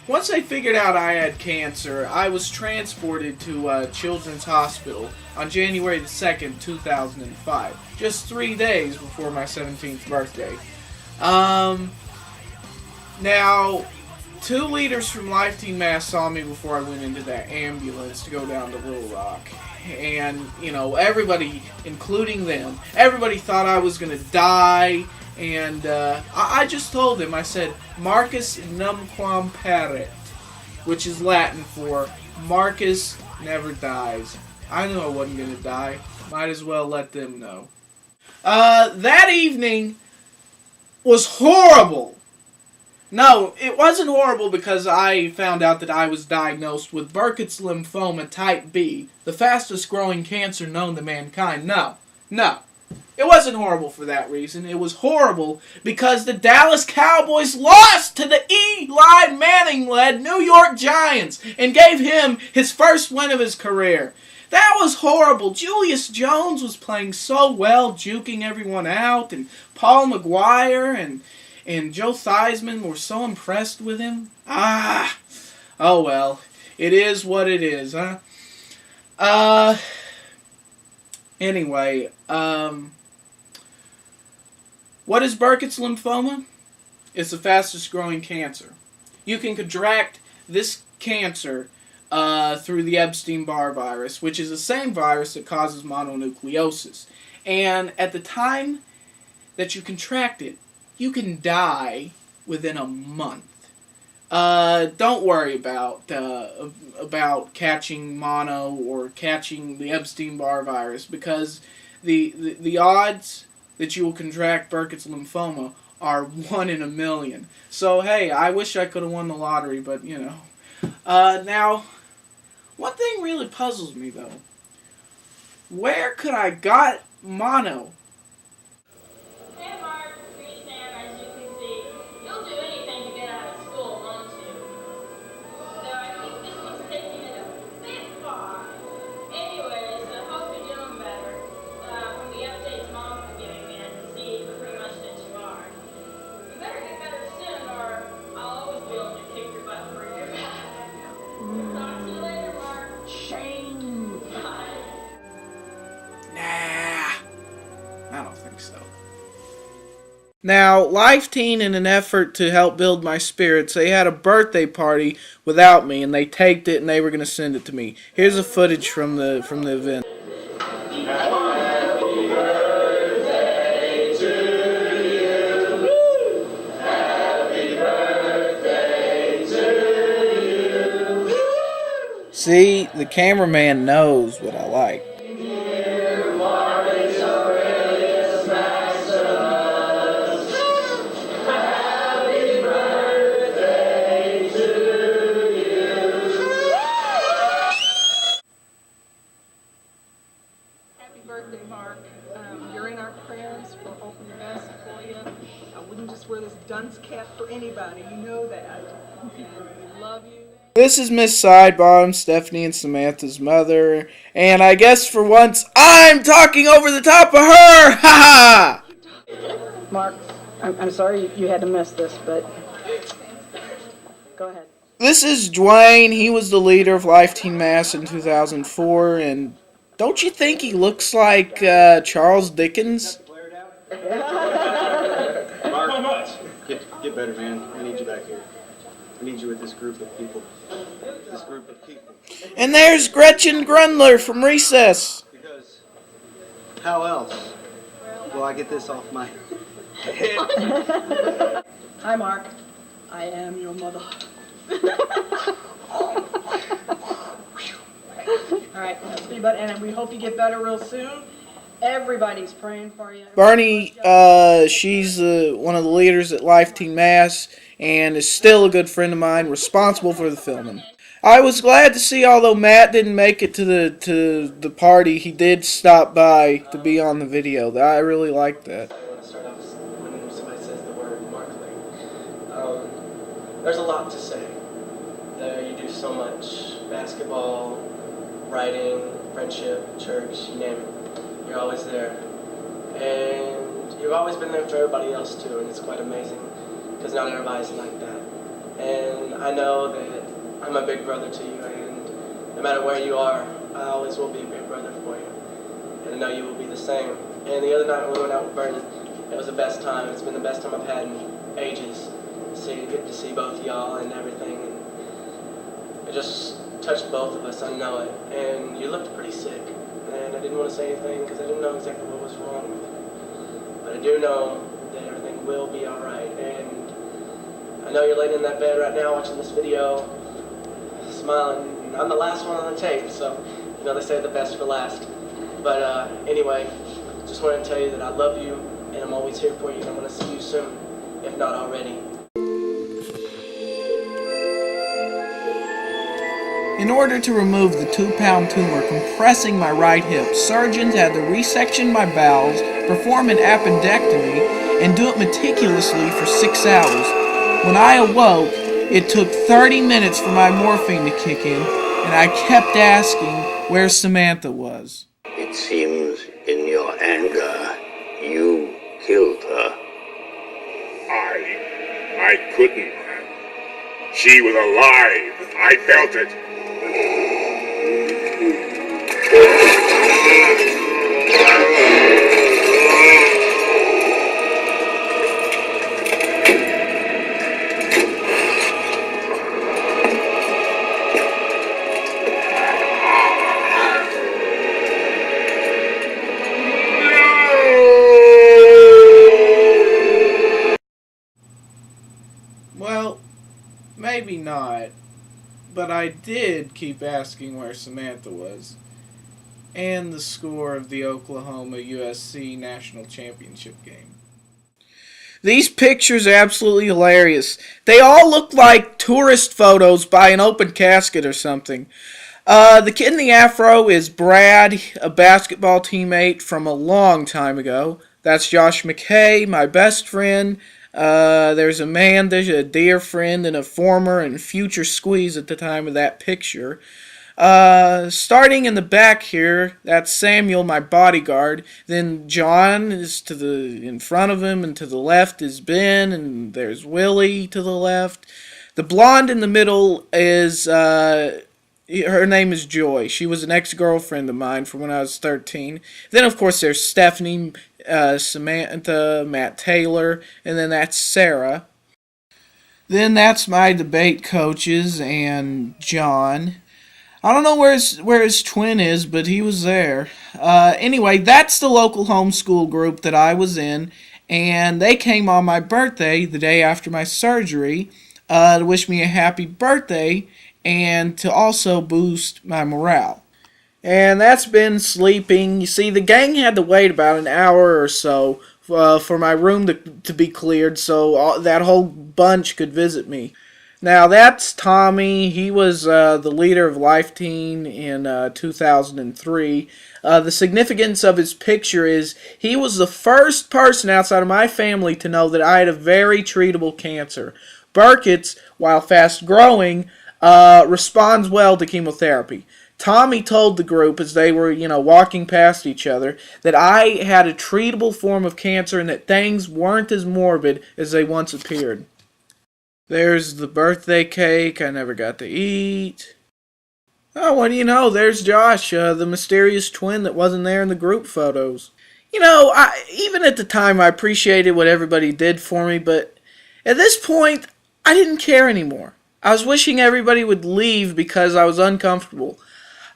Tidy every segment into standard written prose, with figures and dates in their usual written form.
Once they figured out I had cancer, I was transported to Children's Hospital on January the 2nd, 2005. Just 3 days before my 17th birthday. Now, 2 leaders from Life Team Mass saw me before I went into that ambulance to go down to Little Rock. And, you know, everybody, including them, everybody thought I was going to die. And I just told him, I said, Marcus numquam perit, which is Latin for Marcus never dies. I knew I wasn't going to die. Might as well let them know. That evening was horrible. No, it wasn't horrible because I found out that I was diagnosed with Burkitt's lymphoma type B, the fastest growing cancer known to mankind. No. It wasn't horrible for that reason. It was horrible because the Dallas Cowboys lost to the Eli Manning-led New York Giants and gave him his first win of his career. That was horrible. Julius Jones was playing so well, juking everyone out, and Paul McGuire and Joe Theismann were so impressed with him. Oh well. It is what it is, huh? Anyway, what is Burkitt's lymphoma? It's the fastest growing cancer. You can contract this cancer through the Epstein-Barr virus, which is the same virus that causes mononucleosis. And at the time that you contract it, you can die within a month. Don't worry about catching mono or catching the Epstein-Barr virus, because the odds that you will contract Burkitt's lymphoma are 1 in a million. So hey, I wish I could have won the lottery, but you know. Now, one thing really puzzles me though. Where could I got mono? Hey Mark, me Sam, as you can see, you'll do anything to get out of school, won't you? Though I think this one's taking it a bit far. Anyways, I hope you're doing better. From the updates Mom's been giving me, I can see pretty much that you are. You better get better soon, or I'll always be able to kick your butt for your back. Talk to you later, Mark. Shame. Bye. Nah, I don't think so. Now, Life Teen, in an effort to help build my spirits, they had a birthday party without me, and they taped it, and they were going to send it to me. Here's the footage from the event. See, the cameraman knows what I like. Happy birthday, Mark. You're in our prayers. We're hoping the best for you. I wouldn't just wear this dunce cap for anybody. You know that. And we love you. This is Miss Sidebottom, Stephanie and Samantha's mother, and I guess for once I'm talking over the top of her! Ha ha! Mark, I'm sorry you had to miss this, but go ahead. This is Dwayne. He was the leader of Life Team Mass in 2004, and don't you think he looks like Charles Dickens? Mark, get better, man. I need you back here. I need you with this group of people. And there's Gretchen Grundler from Recess. Because how else will I get this off my head? Hi, Mark. I am your mother. All right, that's pretty bad, and we hope you get better real soon. Everybody's praying for you. Bernie, she's one of the leaders at Life Team Mass, and is still a good friend of mine, responsible for the filming. I was glad to see, although Matt didn't make it to the party, he did stop by to be on the video. I really liked that. I want to start off when somebody says the word marketing. There's a lot to say. You do so much: basketball, writing, friendship, church, you name it. You're always there. And you've always been there for everybody else too, and it's quite amazing, because not everybody's like that. And I know that I'm a big brother to you, and no matter where you are, I always will be a big brother for you. And I know you will be the same. And the other night when we went out with Vernon, it was the best time. It's been the best time I've had in ages. Get to see both y'all and everything. And it just touched both of us, I know it. And you looked pretty sick. And I didn't want to say anything because I didn't know exactly what was wrong with you. But I do know that everything will be alright. And I know you're laying in that bed right now watching this video, smiling. I'm the last one on the tape, so you know they say the best for last. But anyway, just wanted to tell you that I love you and I'm always here for you and I'm going to see you soon, if not already. In order to remove the 2-pound tumor compressing my right hip, surgeons had to resection my bowels, perform an appendectomy, and do it meticulously for 6 hours. When I awoke, it took 30 minutes for my morphine to kick in, and I kept asking where Samantha was. It seems in your anger, you killed her. I couldn't. She was alive. I felt it. Well, maybe not, but I did keep asking where Samantha was, and the score of the Oklahoma-USC National Championship game. These pictures are absolutely hilarious. They all look like tourist photos by an open casket or something. The kid in the afro is Brad, a basketball teammate from a long time ago. That's Josh McKay, my best friend. There's Amanda, a dear friend and a former and future squeeze at the time of that picture. Starting in the back here, that's Samuel, my bodyguard. Then John is in front of him, and to the left is Ben, and there's Willie to the left. The blonde in the middle is, her name is Joy. She was an ex-girlfriend of mine from when I was 13. Then, of course, there's Stephanie, Samantha, Matt Taylor, and then that's Sarah. Then that's my debate coaches and John. I don't know where his twin is, but he was there. Anyway, that's the local homeschool group that I was in, and they came on my birthday, the day after my surgery, to wish me a happy birthday and to also boost my morale. And that's been sleeping. You see, the gang had to wait about an hour or so for my room to be cleared so that whole bunch could visit me. Now, that's Tommy. He was the leader of Life Teen in 2003. The significance of his picture is he was the first person outside of my family to know that I had a very treatable cancer. Burkitt's, while fast-growing, responds well to chemotherapy. Tommy told the group as they were, walking past each other that I had a treatable form of cancer and that things weren't as morbid as they once appeared. There's the birthday cake I never got to eat. Oh, what do you know? There's Josh, the mysterious twin that wasn't there in the group photos. Even at the time, I appreciated what everybody did for me, but at this point, I didn't care anymore. I was wishing everybody would leave because I was uncomfortable.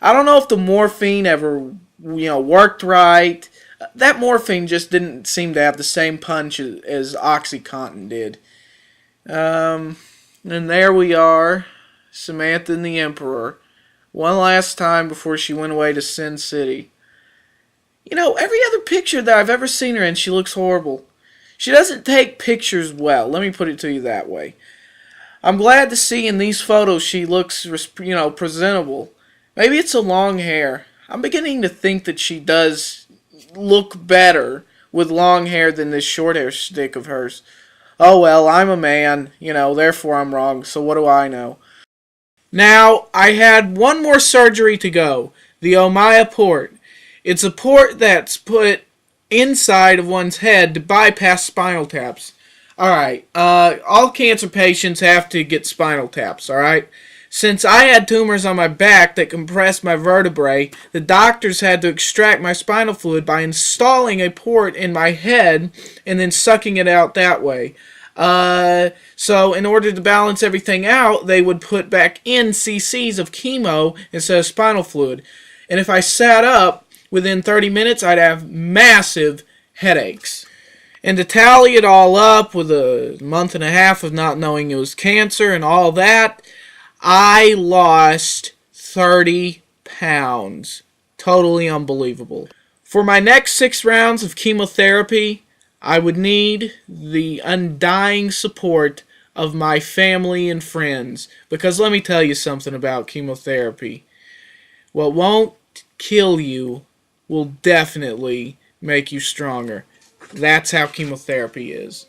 I don't know if the morphine ever, worked right. That morphine just didn't seem to have the same punch as OxyContin did. And there we are, Samantha and the Emperor, one last time before she went away to Sin City. Every other picture that I've ever seen her in, she looks horrible. She doesn't take pictures well, let me put it to you that way. I'm glad to see in these photos she looks, presentable. Maybe it's the long hair. I'm beginning to think that she does look better with long hair than this short hair stick of hers. Oh well, I'm a man, therefore I'm wrong, so what do I know? Now, I had one more surgery to go, the Ommaya port. It's a port that's put inside of one's head to bypass spinal taps. Alright, all cancer patients have to get spinal taps, alright? Since I had tumors on my back that compressed my vertebrae, the doctors had to extract my spinal fluid by installing a port in my head and then sucking it out that way. So in order to balance everything out, they would put back in cc's of chemo instead of spinal fluid. And if I sat up, within 30 minutes, I'd have massive headaches. And to tally it all up with a month and a half of not knowing it was cancer and all that, I lost 30 pounds. Totally unbelievable. For my next 6 rounds of chemotherapy, I would need the undying support of my family and friends. Because let me tell you something about chemotherapy. What won't kill you will definitely make you stronger. That's how chemotherapy is.